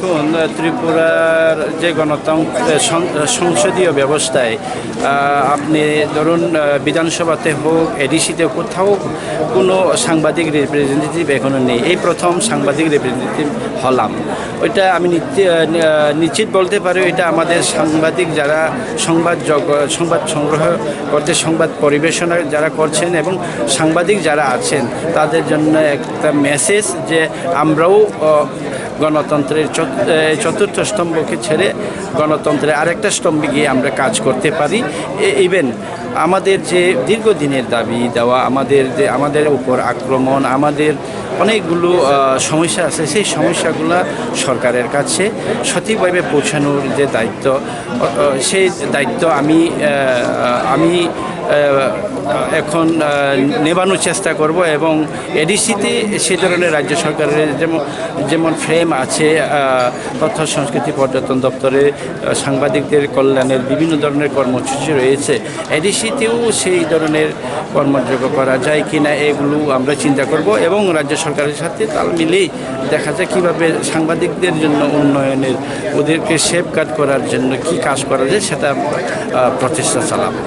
দেখুন, ত্রিপুরার যে গণতন্ত্র সংসদীয় ব্যবস্থায় আপনি ধরুন বিধানসভাতে হোক, এডিসিতে কোথাও কোনো সাংবাদিক রিপ্রেজেন্টেটিভ এখনো নেই। এই প্রথম সাংবাদিক রিপ্রেজেন্টেটিভ হলাম। ওইটা আমি নিশ্চিত বলতে পারি, এটা আমাদের সাংবাদিক যারা সংবাদ সংগ্রহ করতে, সংবাদ পরিবেশনা যারা করছেন এবং সাংবাদিক যারা আছেন তাদের জন্য একটা মেসেজ যে আমরাও গণতন্ত্রের চতুর্থ স্তম্ভকে ছেড়ে গণতন্ত্রের আরেকটা স্তম্ভে গিয়ে আমরা কাজ করতে পারি। ইভেন আমাদের যে দীর্ঘদিনের দাবি দেওয়া, আমাদের উপর আক্রমণ, আমাদের অনেকগুলো সমস্যা আছে, সেই সমস্যাগুলো সরকারের কাছে সঠিকভাবে পৌঁছানোর যে দায়িত্ব, সেই দায়িত্ব আমি এখন নেবানোর চেষ্টা করব। এবং এডিসিতে সে ধরনের রাজ্য সরকারের যেমন ফ্রেম আছে, তথ্য সংস্কৃতি পর্যটন দপ্তরে সাংবাদিকদের কল্যাণের বিভিন্ন ধরনের কর্মসূচি রয়েছে, এডিসিতেও সেই ধরনের কর্মযোগ্য করা যায় কি না এগুলো আমরা চিন্তা করব এবং রাজ্য সরকারের সাথে তাল মিলেই দেখা যায় কীভাবে সাংবাদিকদের জন্য উন্নয়নের, ওদেরকে সেফগার্ড করার জন্য কী কাজ করা যায় সেটা প্রচেষ্টা চালাবো।